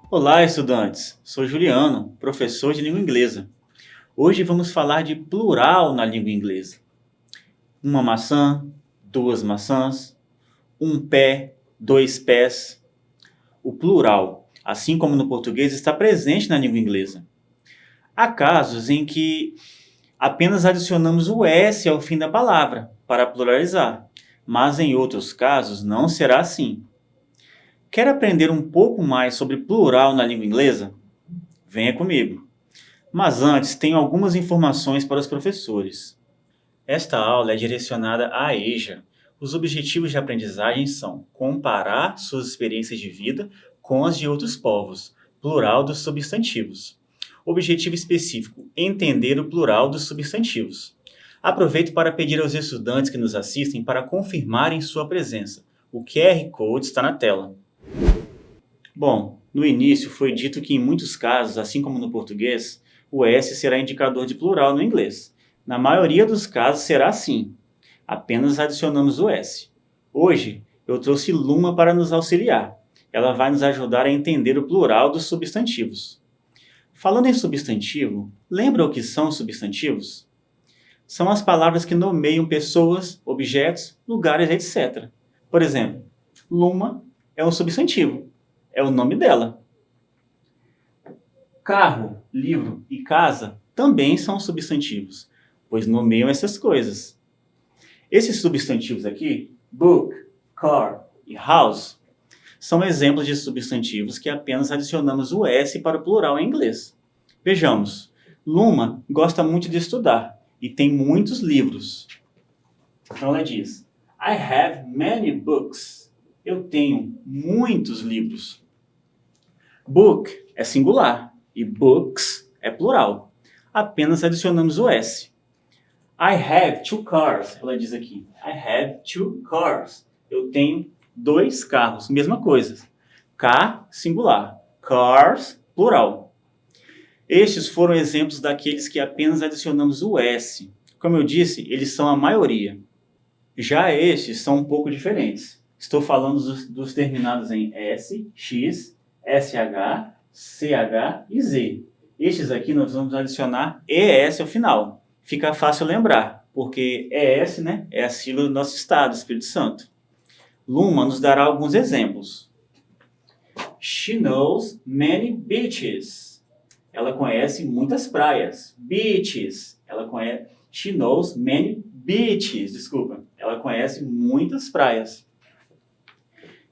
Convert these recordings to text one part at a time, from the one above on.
Olá, estudantes! Sou Juliano, professor de língua inglesa. Hoje vamos falar de plural na língua inglesa. Uma maçã, duas maçãs, um pé, dois pés. O plural, assim como no português, está presente na língua inglesa. Há casos em que apenas adicionamos o S ao fim da palavra para pluralizar, mas em outros casos não será assim. Quer aprender um pouco mais sobre plural na língua inglesa? Venha comigo! Mas antes, tenho algumas informações para os professores. Esta aula é direcionada à EJA. Os objetivos de aprendizagem são comparar suas experiências de vida com as de outros povos, plural dos substantivos. Objetivo específico: entender o plural dos substantivos. Aproveito para pedir aos estudantes que nos assistem para confirmarem sua presença. O QR Code está na tela. Bom, no início foi dito que em muitos casos, assim como no português, o S será indicador de plural no inglês. Na maioria dos casos será assim. Apenas adicionamos o S. Hoje, eu trouxe Luma para nos auxiliar. Ela vai nos ajudar a entender o plural dos substantivos. Falando em substantivo, lembra o que são substantivos? São as palavras que nomeiam pessoas, objetos, lugares, etc. Por exemplo, Luma é um substantivo. É o nome dela. Carro, livro e casa também são substantivos, pois nomeiam essas coisas. Esses substantivos aqui, book, car e house, são exemplos de substantivos que apenas adicionamos o S para o plural em inglês. Vejamos, Luma gosta muito de estudar e tem muitos livros. Então ela diz, I have many books. Eu tenho muitos livros. Book é singular e books é plural. Apenas adicionamos o S. I have two cars. Ela diz aqui. I have two cars. Eu tenho dois carros. Mesma coisa. Car, singular. Cars, plural. Estes foram exemplos daqueles que apenas adicionamos o S. Como eu disse, eles são a maioria. Já estes são um pouco diferentes. Estou falando dos terminados em S, X, SH, CH e Z. Estes aqui nós vamos adicionar ES ao final. Fica fácil lembrar, porque ES, né, é a sigla do nosso estado, Espírito Santo. Luma nos dará alguns exemplos. She knows many beaches. Ela conhece muitas praias. Beaches. She knows many beaches. Desculpa. Ela conhece muitas praias.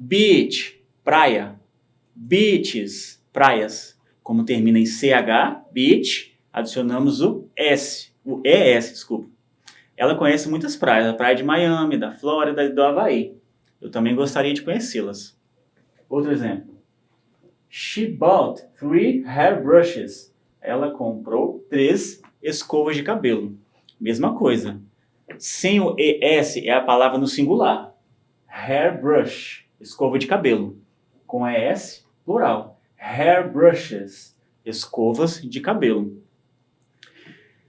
Beach, praia. Beaches, praias. Como termina em CH, beach, adicionamos o ES, desculpa. Ela conhece muitas praias, a praia de Miami, da Flórida e do Havaí. Eu também gostaria de conhecê-las. Outro exemplo. She bought 3 hairbrushes. Ela comprou 3 escovas de cabelo. Mesma coisa. Sem o ES é a palavra no singular. Hairbrush, escova de cabelo. Com ES, plural. Hairbrushes, escovas de cabelo.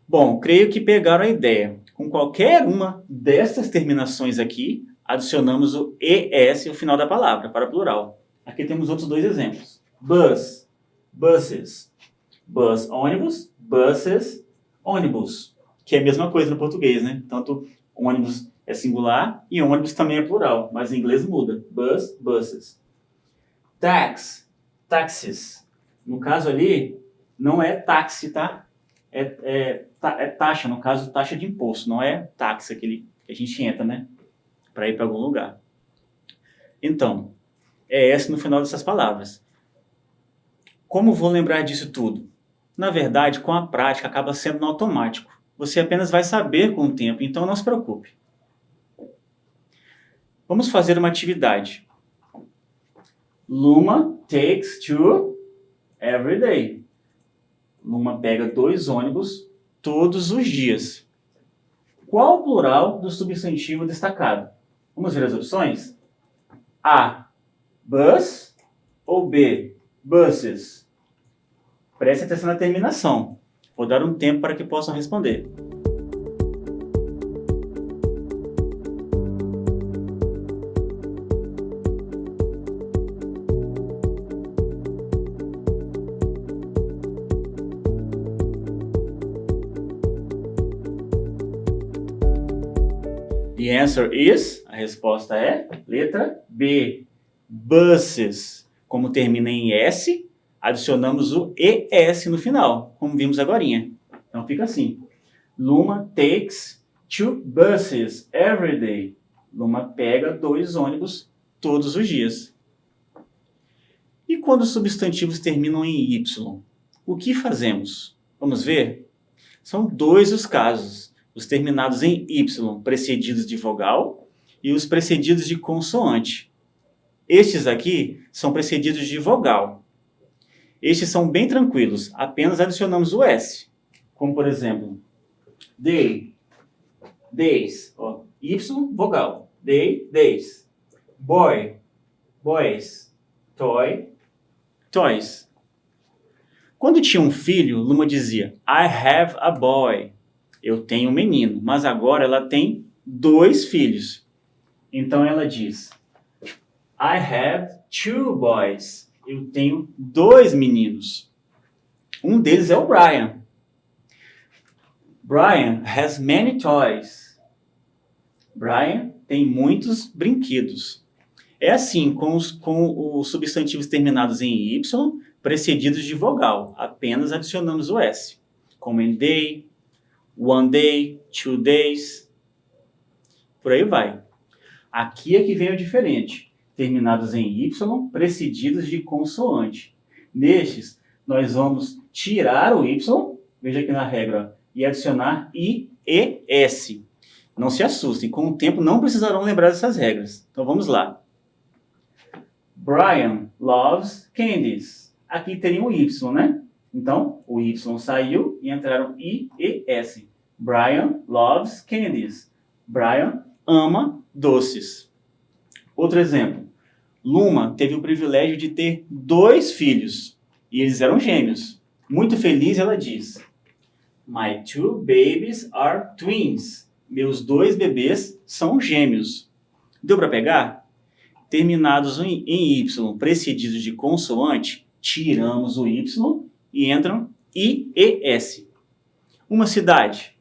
Bom, creio que pegaram a ideia. Com qualquer uma dessas terminações aqui, adicionamos o ES ao final da palavra, para plural. Aqui temos outros dois exemplos. Bus, buses. Bus, ônibus, buses, ônibus. Que é a mesma coisa no português, né? Tanto ônibus é singular e ônibus também é plural, mas em inglês muda. Bus, buses. Tax, taxes. No caso ali, não é táxi, tá? É taxa, no caso, taxa de imposto. Não é táxi, aquele que a gente entra, né? Para ir para algum lugar. Então, é esse no final dessas palavras. Como vou lembrar disso tudo? Na verdade, com a prática, acaba sendo no automático. Você apenas vai saber com o tempo, então não se preocupe. Vamos fazer uma atividade. Luma takes 2 every day. Luma pega 2 ônibus todos os dias. Qual o plural do substantivo destacado? Vamos ver as opções? A, bus ou B, buses? Preste atenção na terminação. Vou dar um tempo para que possam responder. The answer is, a resposta é letra B, buses. Como termina em S, adicionamos o ES no final, como vimos agorinha. Então fica assim. Luma takes 2 buses every day. Luma pega 2 ônibus todos os dias. E quando os substantivos terminam em Y, o que fazemos? Vamos ver? São 2 os casos. Os terminados em Y, precedidos de vogal, e os precedidos de consoante. Estes aqui são precedidos de vogal. Estes são bem tranquilos, apenas adicionamos o S. Como, por exemplo, day, days, ó, Y, vogal. Day, days. Boy, boys. Toy, toys. Quando tinha um filho, Luma dizia, I have a boy. Eu tenho um menino. Mas agora ela tem 2 filhos. Então ela diz, I have 2 boys. Eu tenho 2 meninos. Um deles é o Brian. Brian has many toys. Brian tem muitos brinquedos. É assim com os substantivos terminados em Y, precedidos de vogal. Apenas adicionamos o S. Como em day, 1 day, 2 days. Por aí vai. Aqui é que vem o diferente. Terminados em Y, precedidos de consoante. Nestes, nós vamos tirar o Y, veja aqui na regra, e adicionar I e S. Não se assustem, com o tempo não precisarão lembrar dessas regras. Então vamos lá. Brian loves candies. Aqui teria um Y, né? Então, o Y saiu e entraram I e S. Brian loves candies. Brian ama doces. Outro exemplo. Luma teve o privilégio de ter 2 filhos. E eles eram gêmeos. Muito feliz, ela diz, My 2 babies are twins. Meus 2 bebês são gêmeos. Deu para pegar? Terminados em Y, precedidos de consoante, tiramos o Y e entram I e S. Uma cidade,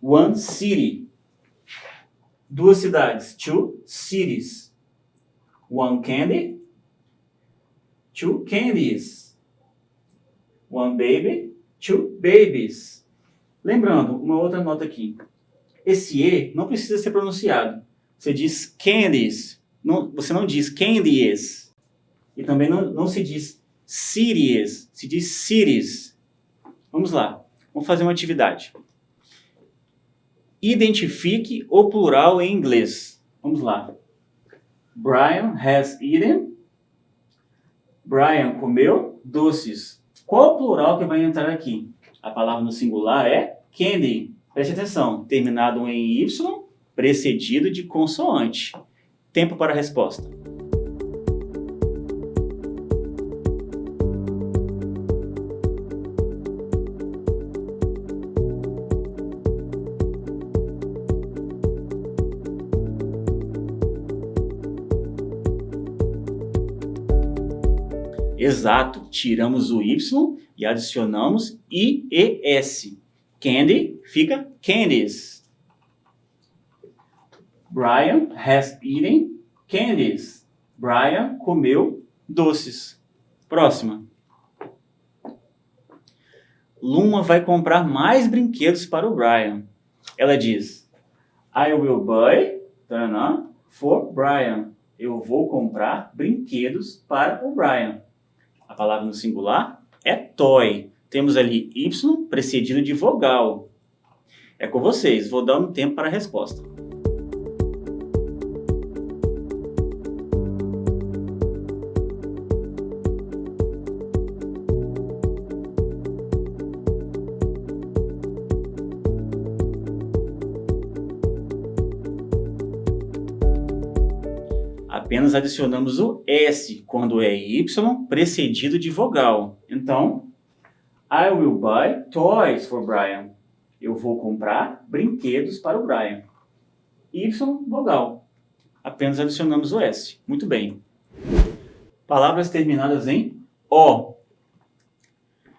1 city. 2 cidades, 2 cities. 1 candy, 2 candies. 1 baby, 2 babies. Lembrando, uma outra nota aqui. Esse E não precisa ser pronunciado. Você diz candies. Não, você não diz candies. E também não se diz cities. Se diz cities. Vamos lá. Vamos fazer uma atividade. Identifique o plural em inglês. Vamos lá. Brian has eaten. Brian comeu doces. Qual o plural que vai entrar aqui? A palavra no singular é candy. Preste atenção. Terminado em Y, precedido de consoante. Tempo para a resposta. Exato, tiramos o Y e adicionamos I e S. Candy fica candies. Brian has eaten candies. Brian comeu doces. Próxima. Luma vai comprar mais brinquedos para o Brian. Ela diz, I will buy for Brian. Eu vou comprar brinquedos para o Brian. A palavra no singular é toy. Temos ali Y precedido de vogal. É com vocês, vou dar um tempo para a resposta. Apenas adicionamos o S quando é Y precedido de vogal. Então, I will buy toys for Brian. Eu vou comprar brinquedos para o Brian. Y, vogal. Apenas adicionamos o S. Muito bem. Palavras terminadas em O.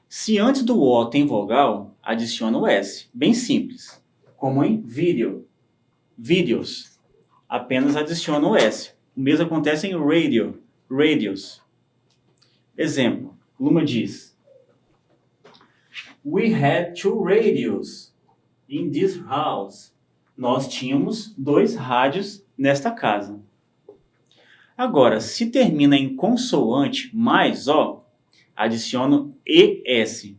Se antes do O tem vogal, adiciona o S. Bem simples. Como em video. Videos. apenas adiciona o S. O mesmo acontece em radio, radios. Exemplo, Luma diz: We had 2 radios in this house. Nós tínhamos 2 rádios nesta casa. Agora, se termina em consoante mais O, adiciono ES.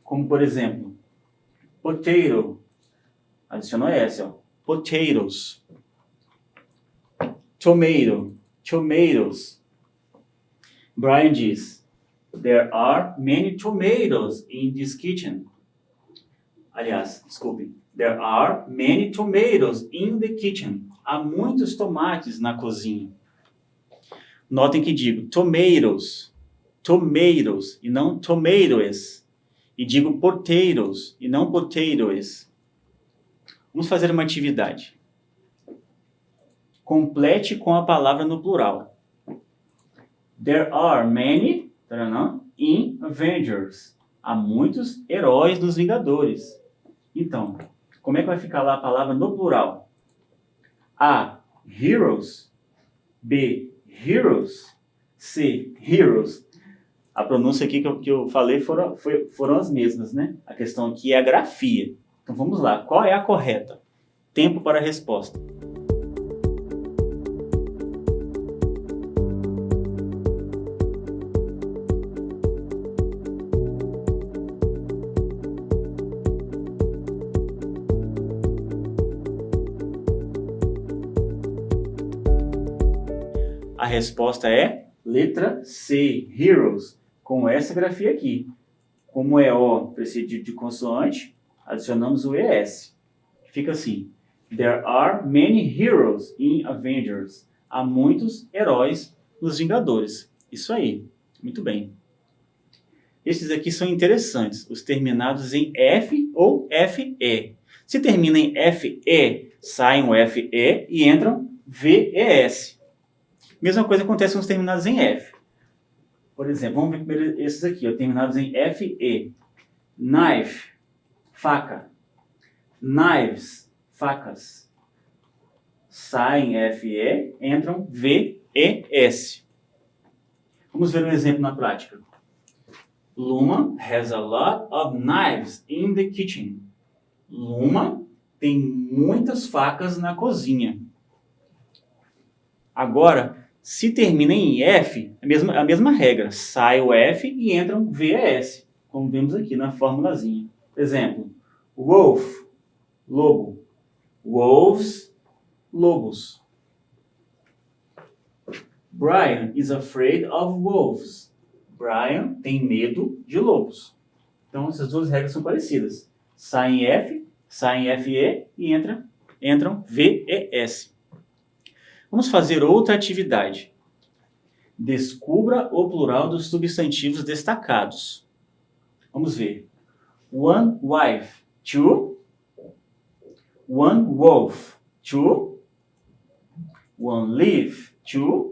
Como, por exemplo, potato. Adiciono ES, ó. Potatoes. Tomato. Tomatoes. Brian diz: There are many tomatoes in this kitchen. Aliás, desculpe. There are many tomatoes in the kitchen. Há muitos tomates na cozinha. Notem que digo tomatoes, tomatoes e não tomatoes. E digo potatoes e não potatoes. Vamos fazer uma atividade. Complete com a palavra no plural. There are many in Avengers. Há muitos heróis nos Vingadores. Então, como é que vai ficar lá a palavra no plural? A. Heroes. B. Heroes. C. Heroes. A pronúncia aqui que eu falei foram as mesmas, né? A questão aqui é a grafia. Então vamos lá. Qual é a correta? Tempo para a resposta. A resposta é letra C, heroes, com essa grafia aqui. Como é O precedido de consoante, adicionamos o ES. Fica assim: There are many heroes in Avengers. Há muitos heróis nos Vingadores. Isso aí, muito bem. Esses aqui são interessantes, os terminados em F ou FE. Se termina em FE, saem o FE e entram VES. Mesma coisa acontece com os terminados em F. Por exemplo, vamos ver primeiro esses aqui, ó, terminados em FE. Knife, faca. Knives, facas. Saem FE, entram VES. Vamos ver um exemplo na prática. Luma has a lot of knives in the kitchen. Luma tem muitas facas na cozinha. Agora, se termina em F, a mesma regra. Sai o F e entra um VES, como vemos aqui na formulazinha. Exemplo, wolf, lobo. Wolves, lobos. Brian is afraid of wolves. Brian tem medo de lobos. Então, essas duas regras são parecidas. Sai em F, sai em FE e entram VES. Vamos fazer outra atividade. Descubra o plural dos substantivos destacados. Vamos ver. One wife, 2. One wolf, 2. One leaf, 2.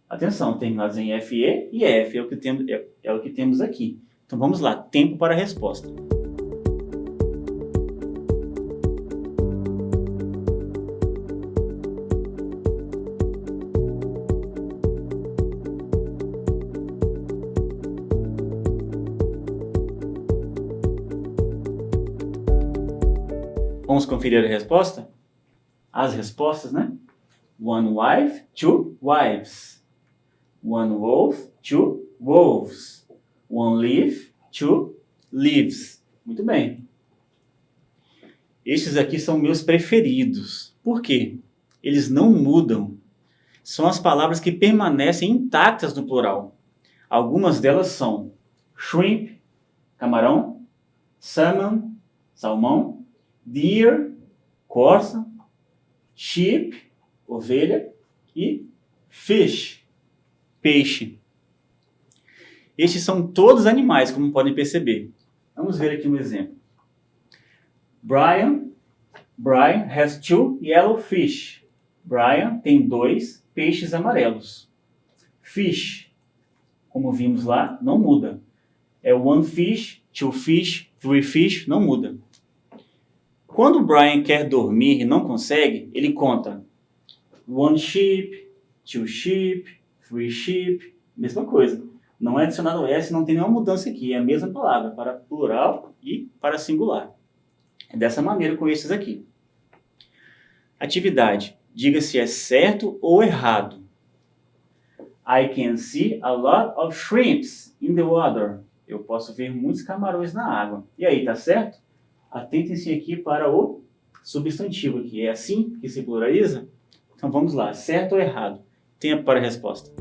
Atenção, terminados em FE e F, é o que temos aqui. Então vamos lá, tempo para a resposta. Vamos conferir a resposta? As respostas, né? One wife, 2 wives. One wolf, 2 wolves. One leaf, 2 leaves. Muito bem. Estes aqui são meus preferidos. Por quê? Eles não mudam. São as palavras que permanecem intactas no plural. Algumas delas são shrimp, camarão, salmon, salmão, deer, corça, sheep, ovelha e fish, peixe. Estes são todos animais, como podem perceber. Vamos ver aqui um exemplo. Brian has 2 yellow fish. Brian tem 2 peixes amarelos. Fish, como vimos lá, não muda. É one fish, 2 fish, 3 fish, não muda. Quando o Brian quer dormir e não consegue, ele conta 1 sheep, 2 sheep, 3 sheep, mesma coisa. Não é adicionado S, não tem nenhuma mudança aqui, é a mesma palavra para plural e para singular. É dessa maneira com esses aqui. Atividade. Diga se é certo ou errado. I can see a lot of shrimps in the water. Eu posso ver muitos camarões na água. E aí, tá certo? Atentem-se aqui para o substantivo aqui. É assim que se pluraliza? Então vamos lá. Certo ou errado? Tempo para a resposta.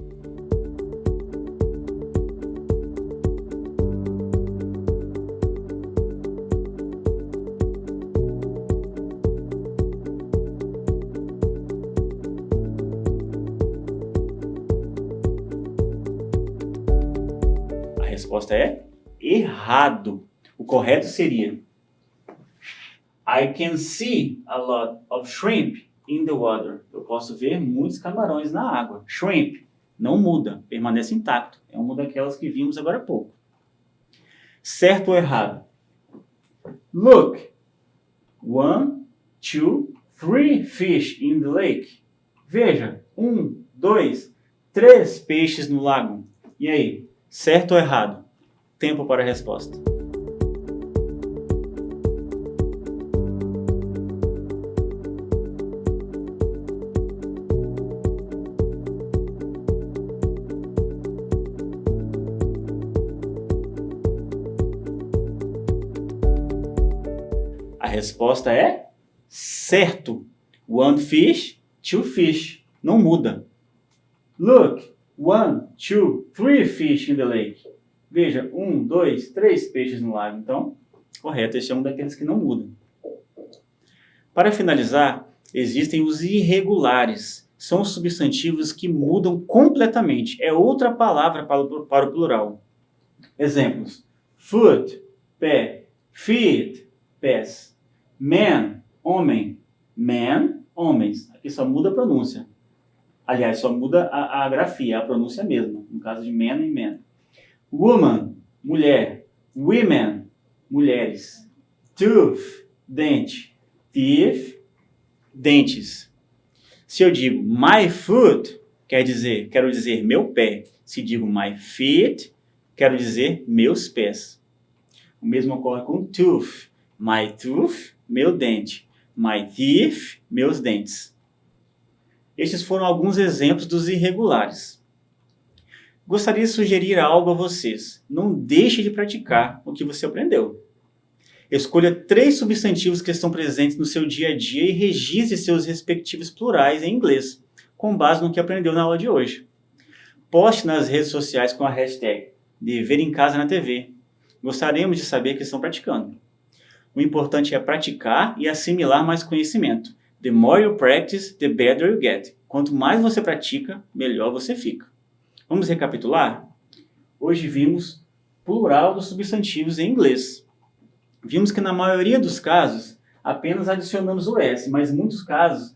A resposta é errado. O correto seria I can see a lot of shrimp in the water. Eu posso ver muitos camarões na água. Shrimp não muda, permanece intacto. É uma daquelas que vimos agora há pouco. Certo ou errado? Look. 1, 2, 3 fish in the lake. Veja, 1, 2, 3 peixes no lago. E aí, certo ou errado? Tempo para a resposta. A resposta é certo. 1 fish, 2 fish. Não muda. Look, 1, 2, 3 fish in the lake. Veja, 1, 2, 3 peixes no lago. Então, correto, esse é um daqueles que não muda. Para finalizar, existem os irregulares. São os substantivos que mudam completamente. É outra palavra para o plural. Exemplos. Foot, pé. Feet, pés. Man, homem. Man, homens. Aqui só muda a pronúncia. Aliás, só muda a grafia, a pronúncia mesma. No caso de man e man. Woman, mulher. Women, mulheres. Tooth, dente. Teeth, dentes. Se eu digo my foot, quero dizer meu pé. Se digo my feet, quero dizer meus pés. O mesmo ocorre com tooth. My tooth, meu dente. My teeth, meus dentes. Estes foram alguns exemplos dos irregulares. Gostaria de sugerir algo a vocês. Não deixe de praticar o que você aprendeu. Escolha 3 substantivos que estão presentes no seu dia a dia e registre seus respectivos plurais em inglês, com base no que aprendeu na aula de hoje. Poste nas redes sociais com a hashtag Dever em Casa na TV. Gostaríamos de saber que estão praticando. O importante é praticar e assimilar mais conhecimento. The more you practice, the better you get. Quanto mais você pratica, melhor você fica. Vamos recapitular? Hoje vimos plural dos substantivos em inglês. Vimos que na maioria dos casos apenas adicionamos o S, mas em muitos casos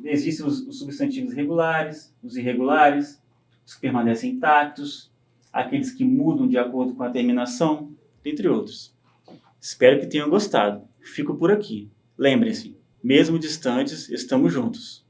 existem os substantivos regulares, os irregulares, os que permanecem intactos, aqueles que mudam de acordo com a terminação, entre outros. Espero que tenham gostado. Fico por aqui. Lembrem-se, mesmo distantes, estamos juntos.